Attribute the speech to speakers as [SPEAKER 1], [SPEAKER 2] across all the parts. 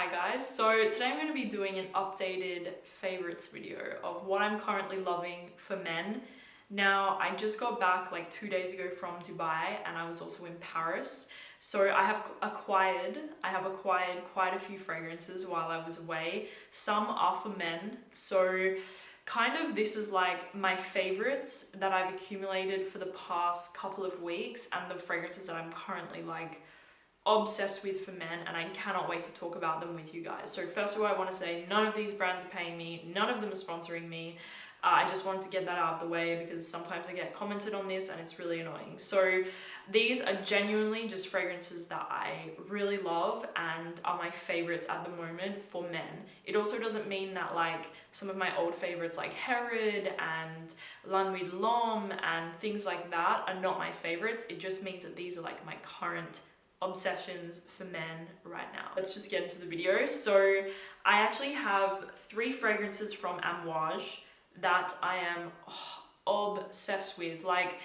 [SPEAKER 1] Hi guys, so today I'm going to be doing an updated favorites video of what I'm currently loving for men. Now, I just got back like 2 days ago from Dubai and I was also in Paris. So I have acquired quite a few fragrances while I was away. Some are for men. So kind of this is like my favorites that I've accumulated for the past couple of weeks and the fragrances that I'm currently like obsessed with for men, and I cannot wait to talk about them with you guys. So first of all, I want to say none of these brands are paying me, none of them are sponsoring me. I just wanted to get that out of the way because sometimes I get commented on this and it's really annoying. So these are genuinely just fragrances that I really love and are my favorites at the moment for men. It also doesn't mean that like some of my old favorites like Herod and L'Nuit de l'Homme and things like that are not my favorites. It just means that these are like my current obsessions for men right now. Let's just get into the video. So I actually have 3 fragrances from Amouage that I am obsessed with. Like,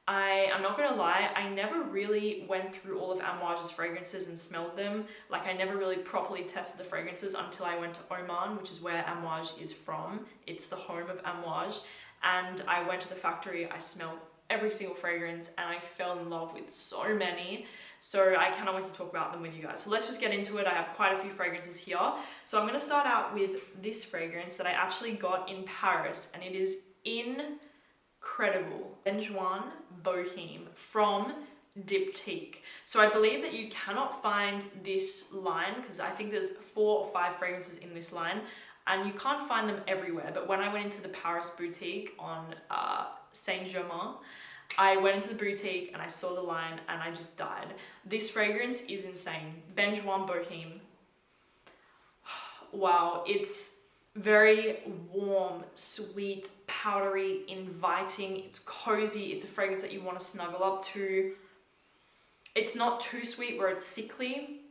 [SPEAKER 1] I'm not gonna lie, I never really went through all of Amouage's fragrances and smelled them. Like, I never really properly tested the fragrances until I went to Oman, which is where Amouage is from. It's the home of Amouage. And I went to the factory, I smelled every single fragrance and I fell in love with so many. So I cannot wait to talk about them with you guys. So let's just get into it. I have quite a few fragrances here. So I'm going to start out with this fragrance that I actually got in Paris and it is incredible. Benjoin Boheme from Diptyque. So I believe that you cannot find this line because I think there's 4 or 5 fragrances in this line and you can't find them everywhere. But when I went into the Paris boutique on Saint-Germain, I went into the boutique and I saw the line and I just died. This fragrance is insane. Benjoin Boheme. Wow, it's very warm, sweet, powdery, inviting. It's cozy. It's a fragrance that you want to snuggle up to. It's not too sweet where it's sickly.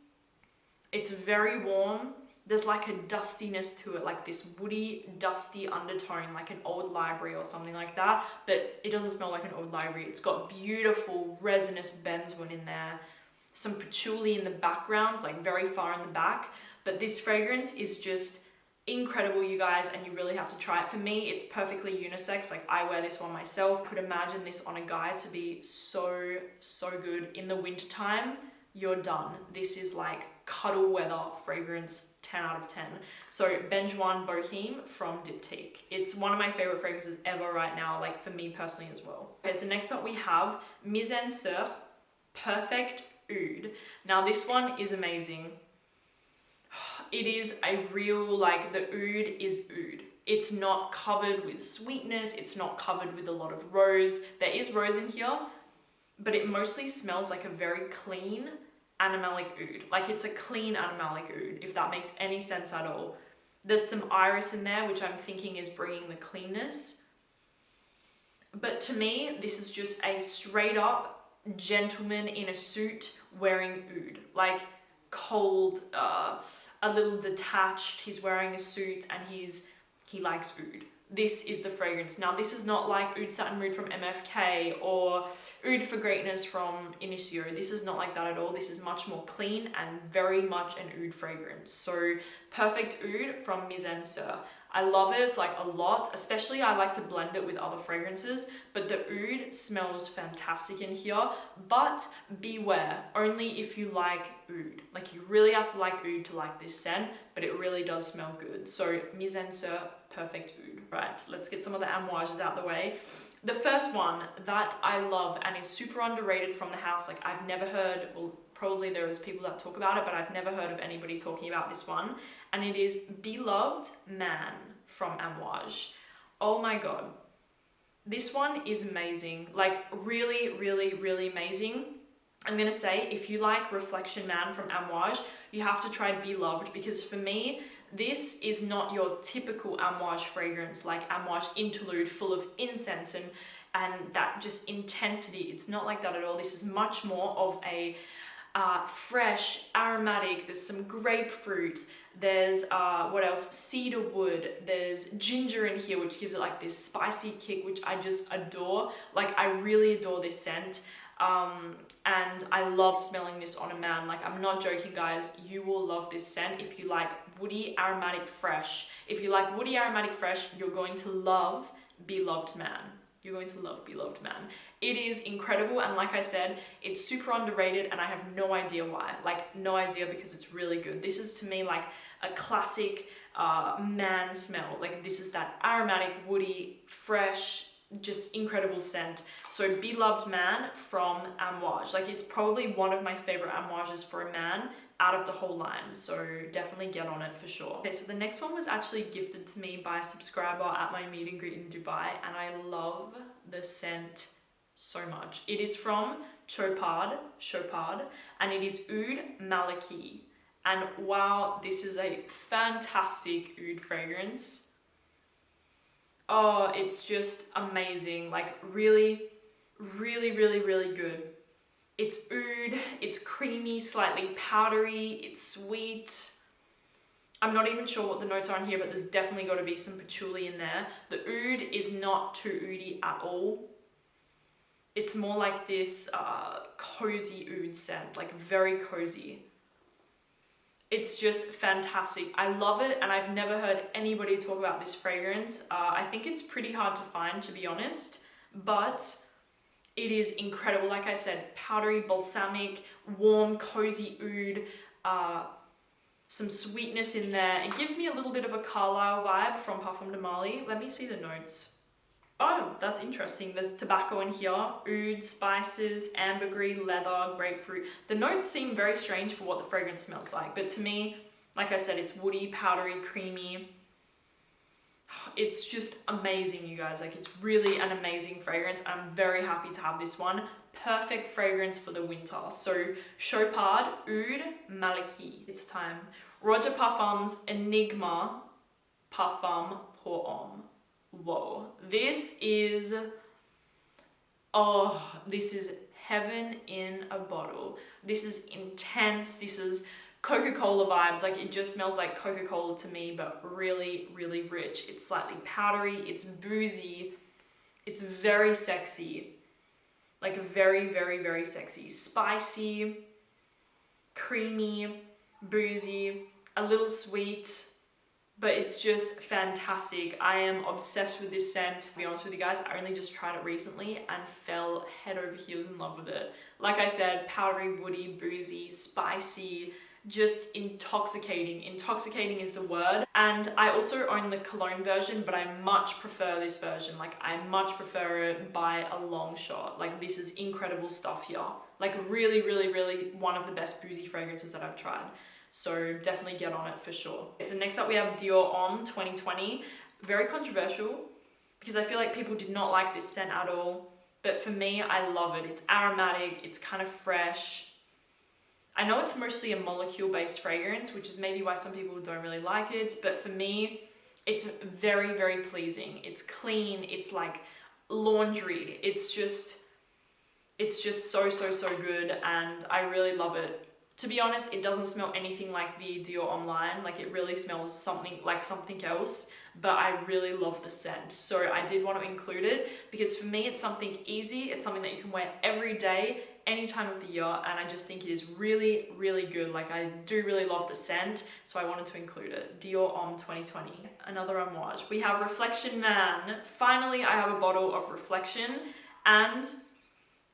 [SPEAKER 1] It's very warm. There's like a dustiness to it, like this woody, dusty undertone, like an old library or something like that. But it doesn't smell like an old library. It's got beautiful resinous benzoin in there, some patchouli in the background, like very far in the back. But this fragrance is just incredible, you guys, and you really have to try it. For me, it's perfectly unisex. Like, I wear this one myself. I could imagine this on a guy to be so, so good. In the winter time, you're done. This is like cuddle weather fragrance, 10 out of 10. So Benjoin Boheme from Diptyque. It's one of my favorite fragrances ever right now, like for me personally as well. Okay, so next up we have Mizensir Perfect Oud. Now this one is amazing. It is a real, like, the oud is oud. It's not covered with sweetness. It's not covered with a lot of rose. There is rose in here, but it mostly smells like a very clean animalic oud. Like, it's a clean animalic oud, if that makes any sense at all. There's some iris in there, which I'm thinking is bringing the cleanness. But to me, this is just a straight up gentleman in a suit wearing oud. Like, cold, a little detached. He's wearing a suit and he likes oud. This is the fragrance. Now, this is not like Oud Satin Mood from MFK or Oud for Greatness from Elysium. This is not like that at all. This is much more clean and very much an oud fragrance. So Perfect Oud from Mizensir. I love it. It's like a lot, especially I like to blend it with other fragrances, but the oud smells fantastic in here. But beware, only if you like oud. Like, you really have to like oud to like this scent, but it really does smell good. So Mizensir Perfect Oud. Right, let's get some of the Amouages out the way. The first one that I love and is super underrated from the house, like I've never heard, well, probably there is people that talk about it, but I've never heard of anybody talking about this one. And it is Beloved Man from Amouage. Oh my God. This one is amazing. Like, really, really, really amazing. I'm going to say, if you like Reflection Man from Amouage, you have to try Beloved, because for me, this is not your typical Amouage fragrance, like Amouage Interlude full of incense and that just intensity. It's not like that at all. This is much more of a fresh, aromatic. There's some grapefruit. There's, what else? Cedar wood. There's ginger in here, which gives it like this spicy kick, which I just adore. Like, I really adore this scent. And I love smelling this on a man. Like, I'm not joking, guys. You will love this scent if you like woody, aromatic, fresh. If you like woody, aromatic, fresh, you're going to love Beloved Man. You're going to love Beloved Man. It is incredible, and like I said, it's super underrated, and I have no idea why. Like, no idea, because it's really good. This is, to me, like a classic man smell. Like, this is that aromatic, woody, fresh, just incredible scent. So Beloved Man from Amouage. Like, it's probably one of my favorite Amouages for a man out of the whole line, so definitely get on it for sure. Okay, so the next one was actually gifted to me by a subscriber at my meet and greet in Dubai, and I love the scent so much. It is from Chopard, and it is Oud Malaki. And wow, this is a fantastic oud fragrance. Oh, it's just amazing. Like, really, really, really, really good. It's oud, it's creamy, slightly powdery, it's sweet. I'm not even sure what the notes are on here, but there's definitely got to be some patchouli in there. The oud is not too oudy at all. It's more like this cozy oud scent, like very cozy. It's just fantastic. I love it, and I've never heard anybody talk about this fragrance. I think it's pretty hard to find, to be honest, but it is incredible. Like I said, powdery, balsamic, warm, cozy oud, some sweetness in there. It gives me a little bit of a Carlisle vibe from Parfum de Marly. Let me see the notes. Oh, that's interesting. There's tobacco in here, oud, spices, ambergris, leather, grapefruit. The notes seem very strange for what the fragrance smells like, but to me, like I said, it's woody, powdery, creamy. It's just amazing, you guys. Like, it's really an amazing fragrance. I'm very happy to have this one. Perfect fragrance for the winter. So Chopard, Oud Malaki. It's time. Roja Parfums Enigma Parfum pour Homme. Whoa, this is heaven in a bottle. This is intense. This is Coca-Cola vibes. Like, it just smells like Coca-Cola to me, but really, really rich. It's slightly powdery, it's boozy, it's very sexy. Like, very, very, very sexy. Spicy, creamy, boozy, a little sweet, but it's just fantastic. I am obsessed with this scent. To be honest with you guys, I only just tried it recently and fell head over heels in love with it. Like I said, powdery, woody, boozy, spicy, just intoxicating. Intoxicating is the word. And I also own the cologne version, but I much prefer this version. Like, I much prefer it by a long shot. Like, this is incredible stuff here. Like, really, really, really one of the best boozy fragrances that I've tried. So definitely get on it for sure. So next up we have Dior Homme 2020. Very controversial, because I feel like people did not like this scent at all. But for me, I love it. It's aromatic, it's kind of fresh. I know it's mostly a molecule-based fragrance, which is maybe why some people don't really like it, but for me, it's very, very pleasing. It's clean, it's like laundry. It's just so, so, so good, and I really love it. To be honest, it doesn't smell anything like the Dior Homme line. Like, it really smells something like something else, but I really love the scent. So I did want to include it, because for me, it's something easy. It's something that you can wear every day, any time of the year, and I just think it is really, really good. Like, I do really love the scent, so I wanted to include it. Dior Homme 2020. Another Amouage. We have Reflection Man. Finally, I have a bottle of Reflection, and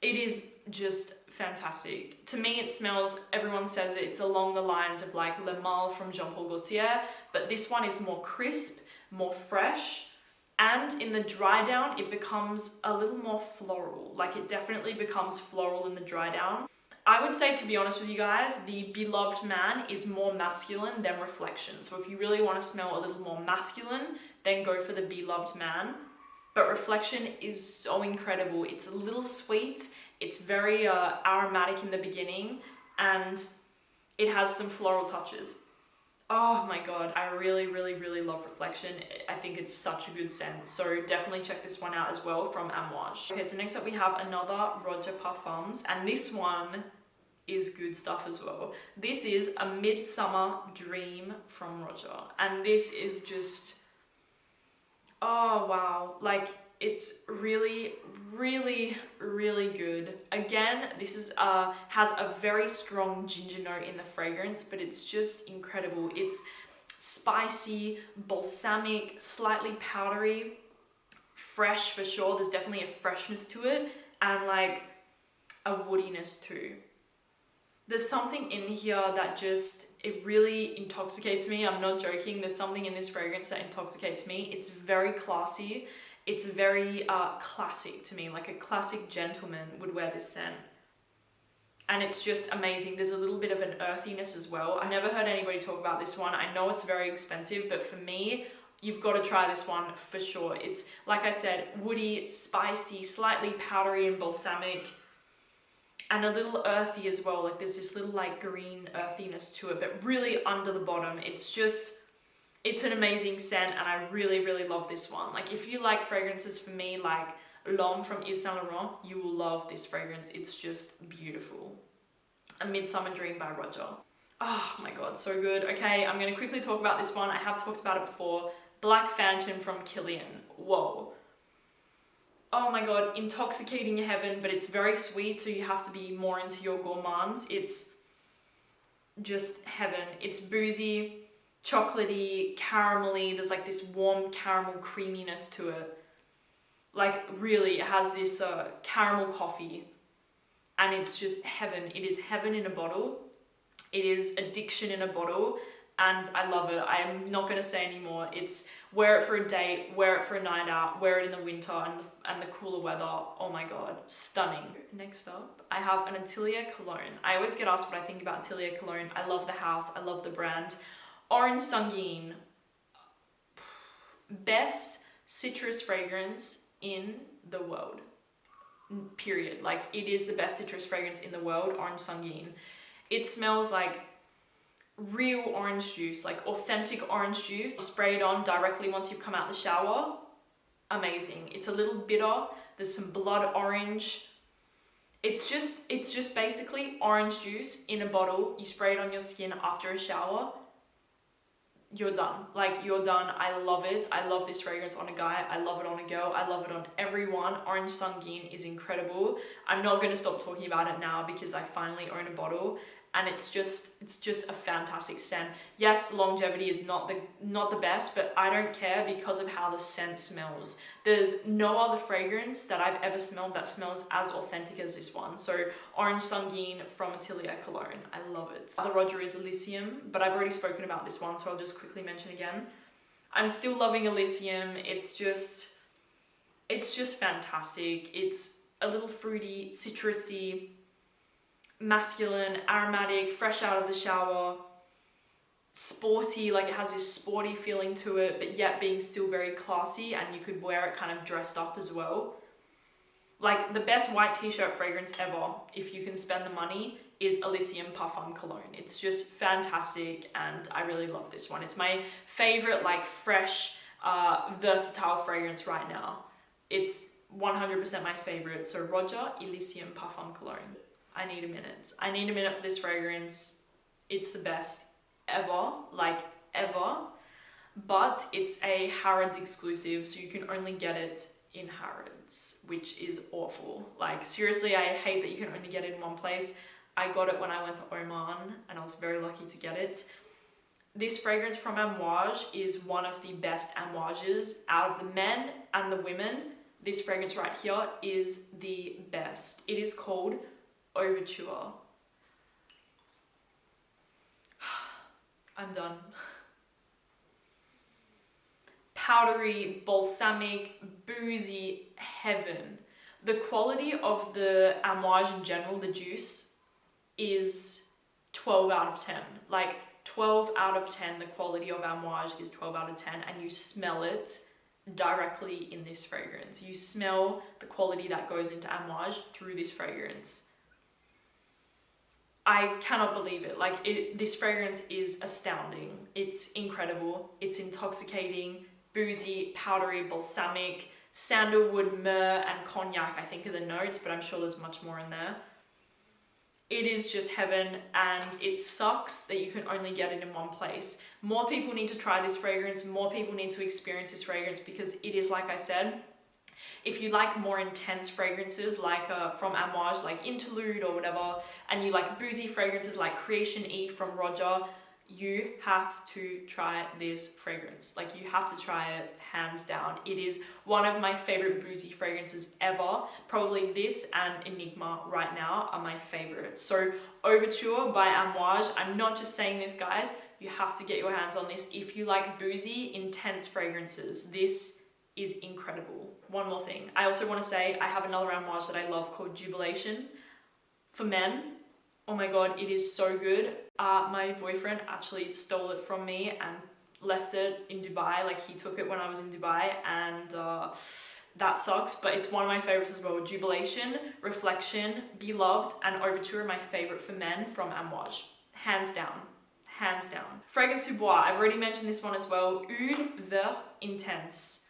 [SPEAKER 1] it is just fantastic. To me, it smells, everyone says it's along the lines of like Le Male from Jean Paul Gaultier, but this one is more crisp, more fresh, and in the dry down, it becomes a little more floral. Like, it definitely becomes floral in the dry down. I would say, to be honest with you guys, the Beloved Man is more masculine than Reflection. So if you really want to smell a little more masculine, then go for the Beloved Man. But Reflection is so incredible. It's a little sweet, it's very aromatic in the beginning, and it has some floral touches. Oh my god, I really, really, really love Reflection. I think it's such a good scent, so definitely check this one out as well from Amouage. Okay, so next up we have another Roja Parfums, and this one is good stuff as well. This is a Midsummer Dream from Roja, and this is just, oh wow, like, It's really, really, really good. Again, this is has a very strong ginger note in the fragrance, but it's just incredible. It's spicy, balsamic, slightly powdery, fresh for sure. There's definitely a freshness to it, and like a woodiness too. There's something in here that just, it really intoxicates me. I'm not joking. There's something in this fragrance that intoxicates me. It's very classy. It's very classic to me, like a classic gentleman would wear this scent. And it's just amazing. There's a little bit of an earthiness as well. I never heard anybody talk about this one. I know it's very expensive, but for me, you've got to try this one for sure. It's, like I said, woody, spicy, slightly powdery and balsamic, and a little earthy as well. Like there's this little like green earthiness to it, but really under the bottom. It's just, it's an amazing scent, and I really, really love this one. Like if you like fragrances for me, like L'Homme from Yves Saint Laurent, you will love this fragrance. It's just beautiful. A Midsummer Dream by Roja. Oh my god, so good. Okay, I'm going to quickly talk about this one. I have talked about it before. Black Phantom from Kilian. Whoa. Oh my god, intoxicating heaven, but it's very sweet, so you have to be more into your gourmands. It's just heaven. It's boozy, chocolatey, caramelly. There's like this warm caramel creaminess to it. Like really, it has this caramel coffee, and it's just heaven. It is heaven in a bottle. It is addiction in a bottle, and I love it. I am not going to say anymore. It's wear it for a date, wear it for a night out, wear it in the winter and the cooler weather. Oh my god, stunning. Next up, I have an Atelier cologne. I always get asked what I think about Atelier cologne. I love the house, I love the brand. Orange Sanguine. Best citrus fragrance in the world. Period. Like, it is the best citrus fragrance in the world, Orange Sanguine. It smells like real orange juice, like authentic orange juice. Spray it on directly once you've come out the shower. Amazing. It's a little bitter. There's some blood orange. It's just basically orange juice in a bottle. You spray it on your skin after a shower. You're done. Like, you're done. I love it. I love this fragrance on a guy. I love it on a girl. I love it on everyone. Orange Sanguine is incredible. I'm not going to stop talking about it now because I finally own a bottle, and it's just a fantastic scent. Yes, longevity is not the best, but I don't care because of how the scent smells. There's no other fragrance that I've ever smelled that smells as authentic as this one. So Orange Sanguine from Atelier Cologne. I love it. The Roja is Elysium, but I've already spoken about this one, so I'll just quickly mention again. I'm still loving Elysium. It's just fantastic. It's a little fruity, citrusy, masculine, aromatic, fresh out of the shower, sporty, like it has this sporty feeling to it, but yet being still very classy, and you could wear it kind of dressed up as well. Like, the best white t-shirt fragrance ever, if you can spend the money, is Elysium Parfum Cologne. It's just fantastic, and I really love this one. It's my favorite, like, fresh, versatile fragrance right now. It's 100% my favorite. So Roja Elysium Parfum Cologne. I need a minute. I need a minute for this fragrance. It's the best ever, like ever. But it's a Harrods exclusive, so you can only get it in Harrods, which is awful. Like, seriously, I hate that you can only get it in one place. I got it when I went to Oman, and I was very lucky to get it. This fragrance from Amouage is one of the best Amouages out of the men and the women. This fragrance right here is the best. It is called Overture. I'm done. Powdery, balsamic, boozy heaven. The quality of the Amouage in general, the juice, is 12 out of 10. Like, 12 out of 10, the quality of Amouage is 12 out of 10, and you smell it directly in this fragrance. You smell the quality that goes into Amouage through this fragrance. I cannot believe it. Like, this fragrance is astounding. It's incredible. It's intoxicating, boozy, powdery, balsamic, sandalwood, myrrh, and cognac, I think, are the notes, but I'm sure there's much more in there. It is just heaven, and it sucks that you can only get it in one place. More people need to try this fragrance. More people need to experience this fragrance, because it is, like I said, If you like more intense fragrances like from Amouage, like Interlude or whatever, and you like boozy fragrances like Creation E from Roja, you have to try this fragrance. Like, you have to try it, hands down. It is one of my favorite boozy fragrances ever. Probably this and Enigma right now are my favorites. So Overture by Amouage, I'm not just saying this, guys, you have to get your hands on this. If you like boozy, intense fragrances, this is incredible. One more thing, I also want to say I have another Amouage that I love called Jubilation for men. Oh my god, it is so good. My boyfriend actually stole it from me and left it in Dubai. Like, he took it when I was in Dubai, and that sucks, but it's one of my favorites as well. Jubilation, Reflection, Beloved, and Overture are my favorite for men from Amouage. Hands down. Hands down. Fragrance du Bois, I've already mentioned this one as well. Oud Vert Intense.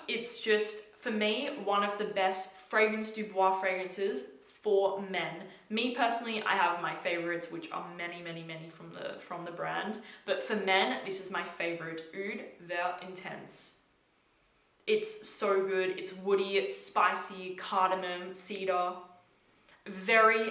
[SPEAKER 1] It's just, for me, one of the best Fragrance du Bois fragrances for men. Me personally, I have my favorites, which are many from the brand. But for men, this is my favorite, Oud Vert Intense. It's so good. It's woody, spicy, cardamom, cedar. Very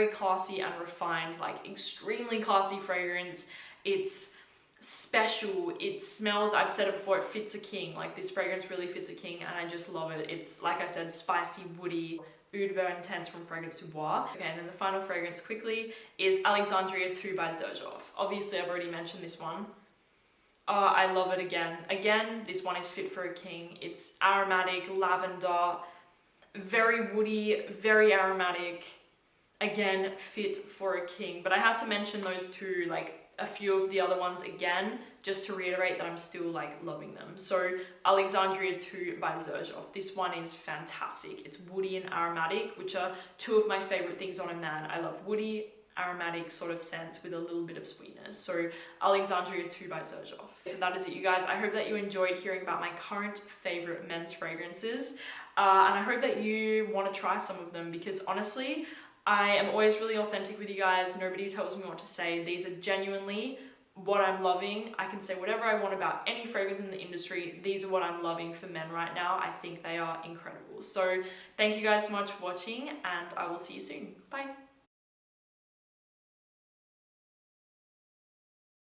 [SPEAKER 1] classy and refined, like extremely classy fragrance. It's special. It smells, I've said it before, it fits a king. Like, this fragrance really fits a king, and I just love it. It's, like I said, spicy, woody, Oud Vert Intense from Fragrance du Bois. Okay, and then the final fragrance quickly is Alexandria 2 by Xerjoff. Obviously, I've already mentioned this one. I love it again. Again, this one is fit for a king. It's aromatic, lavender, very woody, very aromatic. Again, fit for a king. But I had to mention those two, like a few of the other ones again, just to reiterate that I'm still like loving them. So Alexandria 2 by Xerjoff. This one is fantastic. It's woody and aromatic, which are two of my favorite things on a man. I love woody, aromatic sort of scents with a little bit of sweetness. So Alexandria 2 by Xerjoff. So that is it, you guys. I hope that you enjoyed hearing about my current favorite men's fragrances. And I hope that you want to try some of them, because honestly, I am always really authentic with you guys. Nobody tells me what to say. These are genuinely what I'm loving. I can say whatever I want about any fragrance in the industry. These are what I'm loving for men right now. I think they are incredible. So thank you guys so much for watching, and I will see you soon. Bye.